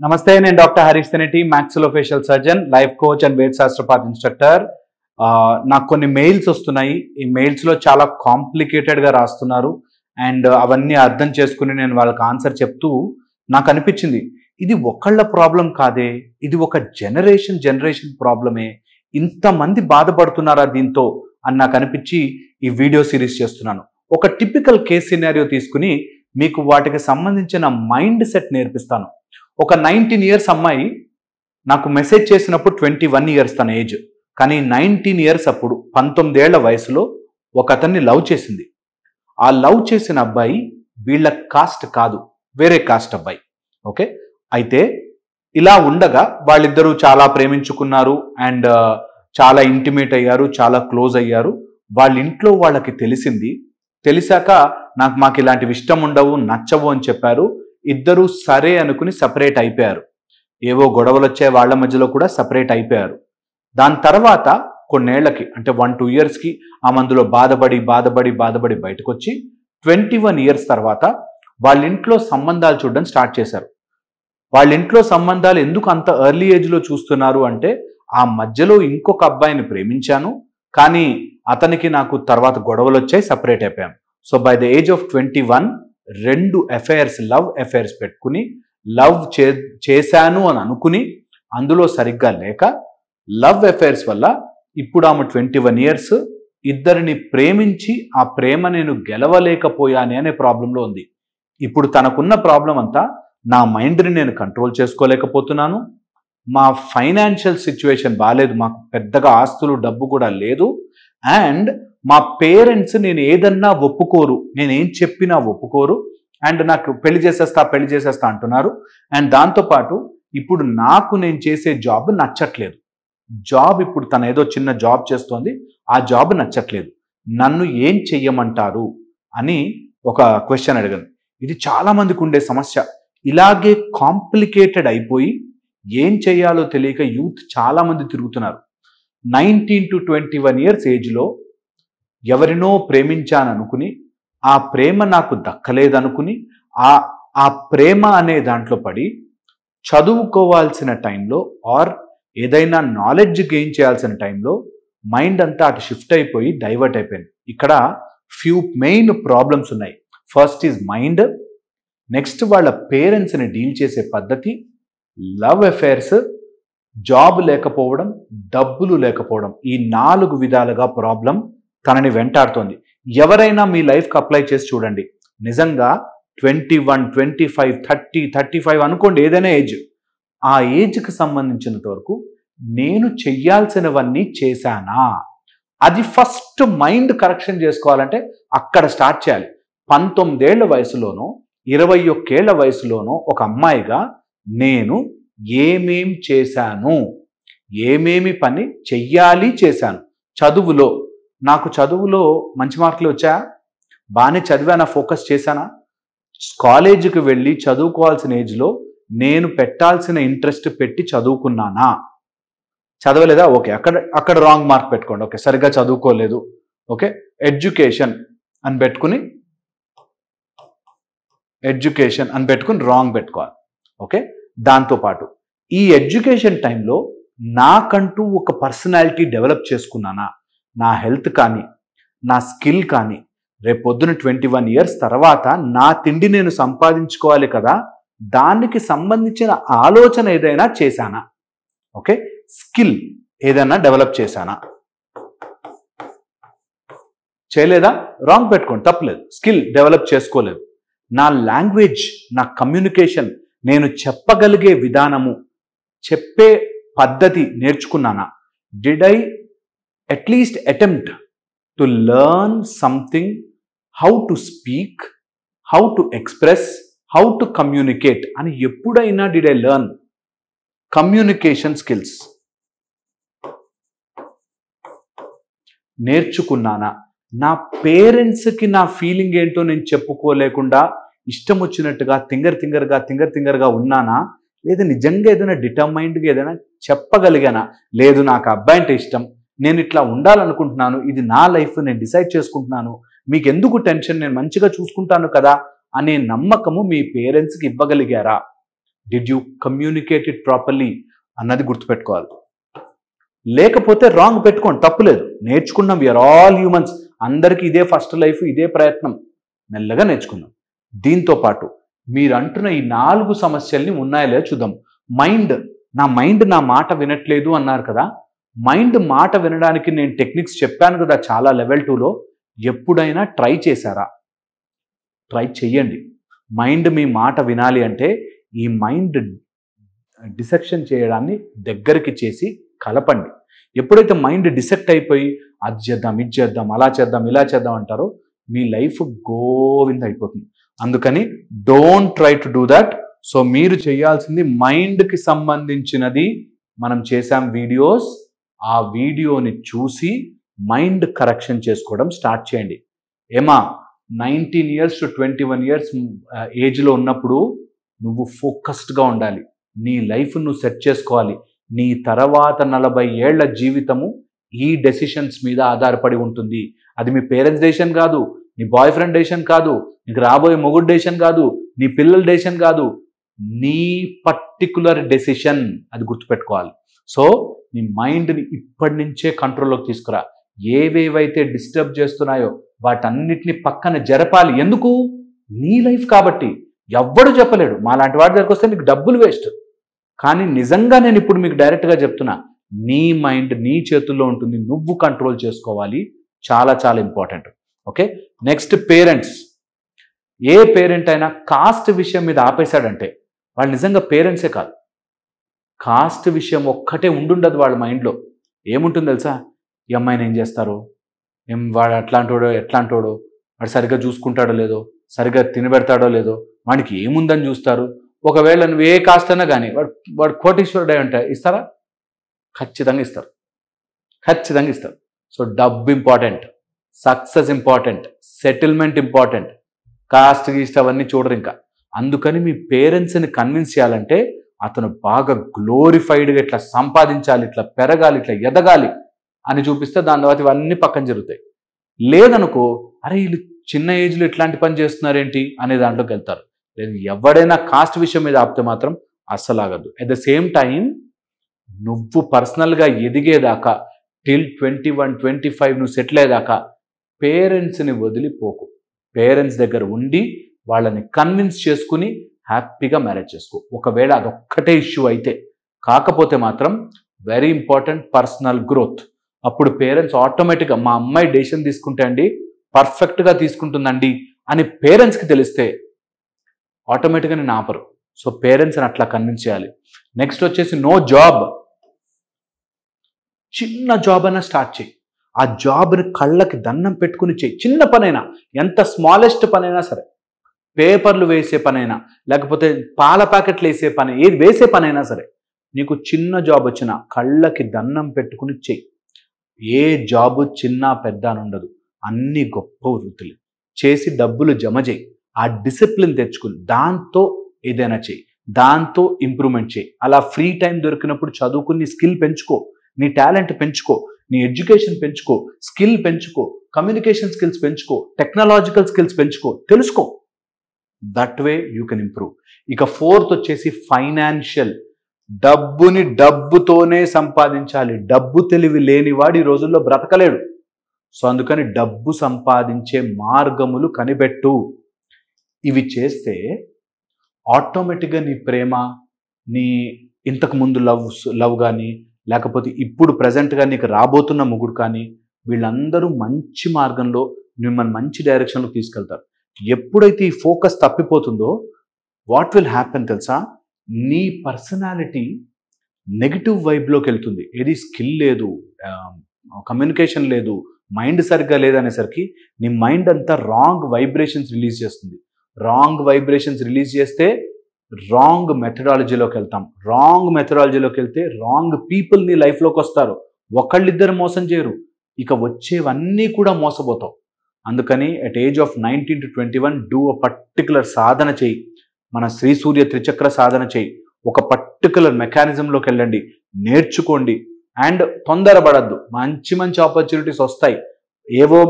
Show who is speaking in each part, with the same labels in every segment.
Speaker 1: నమస్తే, నేను doctor Harish Teneti, maxillofacial surgeon, life coach and వేద శాస్త్రపాత్ ఇన్స్ట్రక్టర్. నాకు కొన్ని మెయిల్స్ వస్తున్నాయి. ఈ మెయిల్స్లో చాలా కాంప్లికేటెడ్గా రాస్తున్నారు అండ్ అవన్నీ అర్థం చేసుకుని నేను వాళ్ళకి ఆన్సర్ చెప్తూ నాకు అనిపించింది, ఇది ఒకళ్ళ ప్రాబ్లం కాదే, ఇది ఒక జనరేషన్ ప్రాబ్లమే, ఇంతమంది బాధపడుతున్నారా దీంతో అని నాకు అనిపించి ఈ వీడియో సిరీస్ చేస్తున్నాను. ఒక టిపికల్ కేస్ సినారియో తీసుకుని మీకు వాటికి సంబంధించిన మైండ్ సెట్ నేర్పిస్తాను. ఒక 19 ఇయర్స్ అమ్మాయి నాకు మెసేజ్ చేసినప్పుడు 21 ఇయర్స్ తన ఏజ్, కానీ 19 ఇయర్స్ అప్పుడు 19 ఏళ్ల వయసులో ఒక అతన్ని లవ్ చేసింది. ఆ లవ్ చేసిన అబ్బాయి వీళ్ళ కాస్ట్ కాదు, వేరే కాస్ట్ అబ్బాయి. ఓకే, అయితే ఇలా ఉండగా వాళ్ళిద్దరూ చాలా ప్రేమించుకున్నారు అండ్ చాలా ఇంటిమేట్ అయ్యారు, చాలా క్లోజ్ అయ్యారు. వాళ్ళ ఇంట్లో వాళ్ళకి తెలిసింది. తెలిసాక మాకు ఇలాంటివి ఇష్టం ఉండవు, నచ్చవు అని చెప్పారు. ఇద్దరూ సరే అనుకుని సపరేట్ అయిపోయారు. ఏవో గొడవలు వచ్చే వాళ్ళ మధ్యలో కూడా సపరేట్ అయిపోయారు. దాని తర్వాత కొన్నేళ్లకి, అంటే 1-2 ఇయర్స్కి ఆ మందులో బాధపడి బయటకు వచ్చి 21 ఇయర్స్ తర్వాత వాళ్ళ ఇంట్లో సంబంధాలు చూడడం స్టార్ట్ చేశారు. వాళ్ళ ఇంట్లో సంబంధాలు ఎందుకు అంత ఎర్లీ ఏజ్లో చూస్తున్నారు అంటే, ఆ మధ్యలో ఇంకొక అబ్బాయిని ప్రేమించాను, కానీ అతనికి నాకు తర్వాత గొడవలు వచ్చాయి, సపరేట్ అయిపోయాం. So by the age of 21 2 affairs, love affairs పెట్టుకుని లవ్ చేశాను అని అనుకుని అందులో సరిగ్గా లేక లవ్ అఫైర్స్ వల్ల ఇప్పుడు ఆమె 21 ఇయర్స్ ఇద్దరిని ప్రేమించి ఆ ప్రేమ నేను గెలవలేకపోయానే అనే ప్రాబ్లంలో ఉంది. ఇప్పుడు తనకున్న ప్రాబ్లం అంతా, నా మైండ్ని నేను కంట్రోల్ చేసుకోలేకపోతున్నాను, మా ఫైనాన్షియల్ సిచ్యువేషన్ బాగాలేదు, మాకు పెద్దగా ఆస్తులు డబ్బు కూడా లేదు, అండ్ మా పేరెంట్స్ నేను ఏదన్నా ఒప్పుకోరు, నేనేం చెప్పినా ఒప్పుకోరు, అండ్ నాకు పెళ్లి చేసేస్తా అంటున్నారు. అండ్ దాంతోపాటు ఇప్పుడు నాకు నేను చేసే జాబ్ నచ్చట్లేదు. జాబ్ ఇప్పుడు తను ఏదో చిన్న జాబ్ చేస్తోంది, ఆ జాబ్ నచ్చట్లేదు, నన్ను ఏం చెయ్యమంటారు అని ఒక క్వశ్చన్ అడిగాను. ఇది చాలా మందికి ఉండే సమస్య. ఇలాగే కాంప్లికేటెడ్ అయిపోయి ఏం చేయాలో తెలియక యూత్ చాలా మంది తిరుగుతున్నారు. 19 to 21 ఇయర్స్ ఏజ్లో ఎవరినో ప్రేమించాననుకుని, ఆ ప్రేమ నాకు దక్కలేదనుకుని, ఆ ప్రేమ అనే దాంట్లో పడి చదువుకోవాల్సిన టైంలో ఆర్ ఏదైనా నాలెడ్జ్ గెయిన్ చేయాల్సిన టైంలో మైండ్ అంతా అటు షిఫ్ట్ అయిపోయి డైవర్ట్ అయిపోయింది. ఇక్కడ ఫ్యూ మెయిన్ ప్రాబ్లమ్స్ ఉన్నాయి. ఫస్ట్ ఈజ్ మైండ్, నెక్స్ట్ వాళ్ళ పేరెంట్స్ని డీల్ చేసే పద్ధతి, లవ్ అఫైర్స్, జాబ్ లేకపోవడం, డబ్బులు లేకపోవడం. ఈ 4 విధాలుగా ప్రాబ్లం తనని వెంటాడుతోంది. ఎవరైనా మీ లైఫ్కి అప్లై చేసి చూడండి. నిజంగా 21, 25, 30, 35 అనుకోండి, ఏదైనా ఏజ్, ఆ ఏజ్కి సంబంధించినంత వరకు నేను చెయ్యాల్సినవన్నీ చేశానా, అది ఫస్ట్ మైండ్ కరెక్షన్ చేసుకోవాలంటే అక్కడ స్టార్ట్ చేయాలి. 19 ఏళ్ల వయసులోనో 21 ఏళ్ల వయసులోనో ఒక అమ్మాయిగా నేను ఏమేం చేశాను, ఏమేమి పని చెయ్యాలి చేశాను. చదువులో నాకు చదువులో మంచి మార్కులు వచ్చాయా, బాగానే చదివానా, ఫోకస్ చేశానా, కాలేజీకి వెళ్ళి చదువుకోవాల్సిన ఏజ్లో నేను పెట్టాల్సిన ఇంట్రెస్ట్ పెట్టి చదువుకున్నానా, చదవలేదా, ఓకే అక్కడ రాంగ్ మార్క్ పెట్టుకోండి, ఓకే సరిగ్గా చదువుకోలేదు, ఓకే ఎడ్యుకేషన్ అని పెట్టుకుని రాంగ్ పెట్టుకోవాలి. ఓకే, దాంతోపాటు ఈ ఎడ్యుకేషన్ టైంలో నాకంటూ ఒక పర్సనాలిటీ డెవలప్ చేసుకున్నానా, నా హెల్త్ కానీ నా స్కిల్ కానీ, రేపొద్దున 21 ఇయర్స్ తర్వాత నా తిండి నేను సంపాదించుకోవాలి కదా, దానికి సంబంధించిన ఆలోచన ఏదైనా చేశానా, ఓకే స్కిల్ ఏదైనా డెవలప్ చేశానా, చేయలేదా, రాంగ్ పెట్టుకోండి, తప్పలేదు. స్కిల్ డెవలప్ చేసుకోలేదు. నా లాంగ్వేజ్, నా కమ్యూనికేషన్, నేను చెప్పగలిగే విధానము, చెప్పే పద్ధతి నేర్చుకున్నానా, did I at least attempt to learn something, how to speak, how to express, how to communicate అని ఎప్పుడైనా did I learn communication skills నేర్చుకున్నానా, నా పేరెంట్స్కి నా ఫీలింగ్ ఏంటో నేను చెప్పుకోలేకుండా ఇష్టం వచ్చినట్టుగా తింగర్గా ఉన్నానా, లేదా నిజంగా ఏదైనా డిటర్మైండ్గా ఏదైనా చెప్పగలిగానా, లేదు నాకు అబ్బాయి అంటే ఇష్టం, నేను ఇట్లా ఉండాలనుకుంటున్నాను, ఇది నా లైఫ్, నేను డిసైడ్ చేసుకుంటున్నాను, మీకు ఎందుకు టెన్షన్, నేను మంచిగా చూసుకుంటాను కదా అనే నమ్మకము మీ పేరెంట్స్కి ఇవ్వగలిగారా? Did you communicate it properly అన్నది గుర్తుపెట్టుకోవాలి. లేకపోతే రాంగ్ పెట్టుకోండి, తప్పులేదు. నేర్చుకున్నాం, వీఆర్ ఆల్ హ్యూమన్స్, అందరికీ ఇదే ఫస్ట్ లైఫ్, ఇదే ప్రయత్నం, మెల్లగా నేర్చుకుందాం. దీంతో పాటు మీరు అంటున్న ఈ 4 సమస్యల్ని ఉన్నాయో లేదో చూద్దాం. నా మైండ్ నా మాట వినట్లేదు అన్నారు కదా. మైండ్ మాట వినడానికి నేను టెక్నిక్స్ చెప్పాను కదా చాలా లెవెల్ 2లో. ఎప్పుడైనా ట్రై చేశారా? ట్రై చెయ్యండి. మైండ్ మీ మాట వినాలి అంటే ఈ మైండ్ డిసెక్షన్ చేయడాన్ని దగ్గరికి చేసి కలపండి. ఎప్పుడైతే మైండ్ డిసెక్ట్ అయిపోయి అది చేద్దాం, ఇది చేద్దాం, అలా చేద్దాం, ఇలా చేద్దాం అంటారో మీ లైఫ్ గోవింద అయిపోతుంది. అందుకని don't try to do that. So మీరు చేయాల్సింది మైండ్కి సంబంధించినది మనం చేసాం వీడియోస్, ఆ వీడియోని చూసి మైండ్ కరెక్షన్ చేసుకోవడం స్టార్ట్ చేయండి. ఏమా 19 years to 21 years ఏజ్లో ఉన్నప్పుడు నువ్వు ఫోకస్డ్గా ఉండాలి. నీ లైఫ్ నువ్వు సెట్ చేసుకోవాలి. నీ తర్వాత 40 ఏళ్ల జీవితము ఈ డెసిషన్స్ మీద ఆధారపడి ఉంటుంది. అది మీ పేరెంట్స్ డెసిషన్ కాదు, నీ బాయ్ ఫ్రెండ్ డెసిషన్ కాదు, నీకు రాబోయే మొగుడు డెసిషన్ కాదు, నీ పిల్లల డెసిషన్ కాదు, నీ పర్టికులర్ డెసిషన్. అది గుర్తుపెట్టుకోవాలి. సో నీ మైండ్ని ఇప్పటి నుంచే కంట్రోల్లోకి తీసుకురా. ఏవేవైతే డిస్టర్బ్ చేస్తున్నాయో వాటన్నిటిని పక్కన జరపాలి. ఎందుకు? నీ లైఫ్ కాబట్టి. ఎవ్వడు చెప్పలేడు. మా లాంటి వాడి దగ్గరికి వస్తే నీకు డబ్బులు వేస్ట్. కానీ నిజంగా నేను ఇప్పుడు మీకు డైరెక్ట్గా చెప్తున్నా, నీ మైండ్ నీ చేతుల్లో ఉంటుంది, నువ్వు కంట్రోల్ చేసుకోవాలి. చాలా చాలా ఇంపార్టెంట్. Okay, next parents. ఏ పేరెంట్ అయినా కాస్ట్ విషయం మీద ఆపేశాడంటే వాళ్ళు నిజంగా పేరెంట్సే కాదు. కాస్ట్ విషయం ఒక్కటే ఉండుండదు వాళ్ళ మైండ్లో. ఏముంటుంది తెలుసా? ఈ అమ్మాయిని ఏం చేస్తారు, వాడు అట్లాంటోడో ఎట్లాంటోడో, వాడు సరిగ్గా చూసుకుంటాడో లేదో, సరిగ్గా తినబెడతాడో లేదో, వాడికి ఏముందని చూస్తారు. ఒకవేళ నువ్వు ఏ కాస్ట్ అయినా కానీ వాడు కోటీశ్వరుడే అంటే ఇస్తారా? ఖచ్చితంగా ఇస్తారు, ఖచ్చితంగా ఇస్తారు. సో డబ్బు important, success important, settlement important. Caste గీస్ట్ అవన్నీ చూడరు ఇంకా. అందుకని మీ పేరెంట్స్ని కన్విన్స్ చేయాలంటే అతను బాగా గ్లోరిఫైడ్గా ఇట్లా సంపాదించాలి, ఇట్లా పెరగాలి, ఇట్లా ఎదగాలి అని చూపిస్తే దాని తర్వాత ఇవన్నీ పక్కన జరుగుతాయి. లేదనుకో, అరే వీళ్ళు చిన్న ఏజ్లో ఇట్లాంటి పని చేస్తున్నారేంటి అనే దాంట్లోకి వెళ్తారు. లేదు, ఎవడైనా కాస్ట్ విషయం మీద ఆపితే మాత్రం అస్సలు ఆగద్దు. అట్ ద సేమ్ టైం నువ్వు పర్సనల్గా ఎదిగేదాకా టిల్ 21-25 నువ్వు సెటిల్ అయ్యేదాకా పేరెంట్స్ని వదిలిపోకు. పేరెంట్స్ దగ్గర ఉండి వాళ్ళని కన్విన్స్ చేసుకుని హ్యాపీగా మ్యారేజ్ చేసుకో. ఒకవేళ అదొక్కటే ఇష్యూ అయితే, కాకపోతే మాత్రం వెరీ ఇంపార్టెంట్ పర్సనల్ గ్రోత్. అప్పుడు పేరెంట్స్ ఆటోమేటిక్గా మా అమ్మాయి డెసిషన్ తీసుకుంటే అండి పర్ఫెక్ట్గా తీసుకుంటుందండి అని పేరెంట్స్కి తెలిస్తే ఆటోమేటిక్గా నేను ఆపరు. సో పేరెంట్స్ని అట్లా కన్విన్స్ చేయాలి. నెక్స్ట్ వచ్చేసి నో జాబ్. చిన్న జాబ్ అయినా స్టార్ట్ చేయి. ఆ జాబ్ని కళ్ళకి దండం పెట్టుకుని చేయి. చిన్న పనైనా, ఎంత స్మాలెస్ట్ పనైనా సరే, పేపర్లు వేసే పనైనా, లేకపోతే పాల ప్యాకెట్లు వేసే పని, ఏది వేసే పనైనా సరే, నీకు చిన్న జాబ్ వచ్చినా కళ్ళకి దండం పెట్టుకుని చెయ్యి. ఏ జాబు చిన్న పెద్ద అని ఉండదు, అన్ని గొప్ప వృత్తులు. చేసి డబ్బులు జమ చేయి. ఆ డిసిప్లిన్ తెచ్చుకుని దాంతో ఏదైనా చేయి, దాంతో ఇంప్రూవ్మెంట్ చేయి. అలా ఫ్రీ టైం దొరికినప్పుడు చదువుకుని స్కిల్ పెంచుకో, నీ టాలెంట్ పెంచుకో, నీ ఎడ్యుకేషన్ పెంచుకో, స్కిల్ పెంచుకో, కమ్యూనికేషన్ స్కిల్స్ పెంచుకో, టెక్నాలజికల్ స్కిల్స్ పెంచుకో, తెలుసుకో. That way you can improve. ఇక 4th వచ్చేసి ఫైనాన్షియల్. డబ్బుని డబ్బుతోనే సంపాదించాలి. డబ్బు తెలివి లేనివాడు ఈ రోజుల్లో బ్రతకలేడు. సో అందుకని డబ్బు సంపాదించే మార్గములు కనిపెట్టు. ఇవి చేస్తే ఆటోమేటిక్గా నీ ప్రేమ, నీ ఇంతకుముందు లవ్ కానీ, లేకపోతే ఇప్పుడు ప్రజెంట్గా నీకు రాబోతున్న మొగుడు కానీ, వీళ్ళందరూ మంచి మార్గంలో మిమ్మల్ని మంచి డైరెక్షన్లో తీసుకెళ్తారు. ఎప్పుడైతే ఈ ఫోకస్ తప్పిపోతుందో వాట్ విల్ హ్యాపెన్ తెలుసా? నీ పర్సనాలిటీ నెగిటివ్ వైబ్లోకి వెళ్తుంది. ఏది స్కిల్ లేదు, కమ్యూనికేషన్ లేదు, మైండ్ సరిగ్గా లేదనేసరికి నీ మైండ్ అంతా రాంగ్ వైబ్రేషన్స్ రిలీజ్ చేస్తుంది. రాంగ్ వైబ్రేషన్స్ రిలీజ్ చేస్తే రాంగ్ మెథడాలజీలోకి వెళ్తాం. రాంగ్ మెథడాలజీలోకి వెళ్తే రాంగ్ పీపుల్ నీ లైఫ్లోకి వస్తారు. ఒకళ్ళిద్దరు మోసం చేయరు, ఇక వచ్చేవన్నీ కూడా మోసపోతావు. అందుకని at age of 19 to 21 do a particular సాధన చేయి. మన శ్రీ సూర్య త్రిచక్ర సాధన చేయి. ఒక పర్టికులర్ మెకానిజంలోకి వెళ్ళండి, నేర్చుకోండి. అండ్ తొందరపడద్దు. మంచి మంచి ఆపర్చునిటీస్ వస్తాయి. ఏవో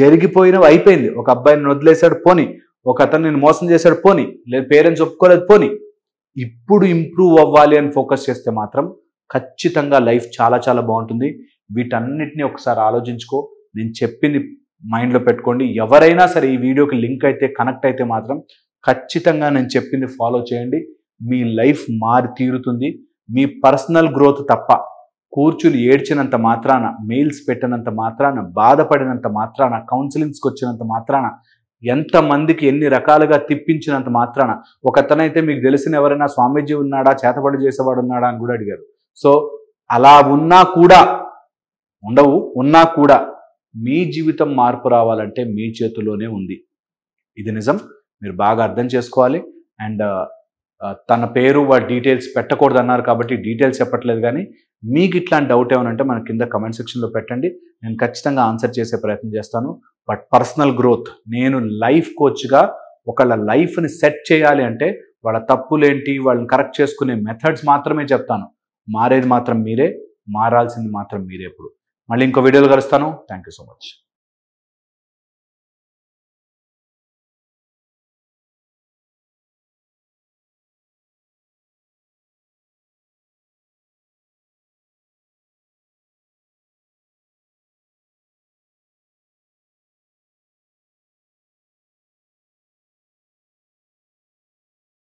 Speaker 1: జరిగిపోయినవి అయిపోయింది. ఒక అబ్బాయిని వదిలేశాడు పోని, ఒక అతను నేను మోసం చేశాడు పోని, లేదు పేరెంట్స్ ఒప్పుకోలేదు పోని, ఇప్పుడు ఇంప్రూవ్ అవ్వాలి అని ఫోకస్ చేస్తే మాత్రం ఖచ్చితంగా లైఫ్ చాలా చాలా బాగుంటుంది. వీటన్నిటిని ఒకసారి ఆలోచించుకో. నేను చెప్పింది మైండ్లో పెట్టుకోండి. ఎవరైనా సరే ఈ వీడియోకి లింక్ అయితే కనెక్ట్ అయితే మాత్రం ఖచ్చితంగా నేను చెప్పింది ఫాలో చేయండి. మీ లైఫ్ మారి తీరుతుంది. మీ పర్సనల్ గ్రోత్ తప్ప కూర్చుని ఏడ్చినంత మాత్రాన, మెయిల్స్ పెట్టినంత మాత్రాన, బాధపడినంత మాత్రాన, కౌన్సిలింగ్స్కి వచ్చినంత మాత్రాన, ఎంతమందికి ఎన్ని రకాలుగా తిప్పించినంత మాత్రాన, ఒకతనైతే మీకు తెలిసిన ఎవరైనా స్వామీజీ ఉన్నాడా, చేతబడి చేసేవాడు ఉన్నాడా అని కూడా అడిగారు. సో అలా ఉన్నా కూడా ఉన్నా కూడా మీ జీవితం మార్పు రావాలంటే మీ చేతిలోనే ఉంది. ఇది నిజం, మీరు బాగా అర్థం చేసుకోవాలి. అండ్ తన పేరు వాటి డీటెయిల్స్ పెట్టకూడదు అన్నారు కాబట్టి డీటెయిల్స్ చెప్పట్లేదు. కానీ మీకు ఇట్లాంటి డౌట్ ఏమనంటే మన కింద కమెంట్ సెక్షన్లో పెట్టండి, నేను ఖచ్చితంగా ఆన్సర్ చేసే ప్రయత్నం చేస్తాను. బట్ పర్సనల్ గ్రోత్, నేను లైఫ్ కోచ్గా ఒకళ్ళ లైఫ్ని సెట్ చేయాలి అంటే వాళ్ళ తప్పులేంటి, వాళ్ళని కరెక్ట్ చేసుకునే మెథడ్స్ మాత్రమే చెప్తాను. మారేది మాత్రం మీరే, మారాల్సింది మాత్రం మీరే. ఎప్పుడు మళ్ళీ ఇంకో వీడియోలో కలుస్తాను. Thank you so much.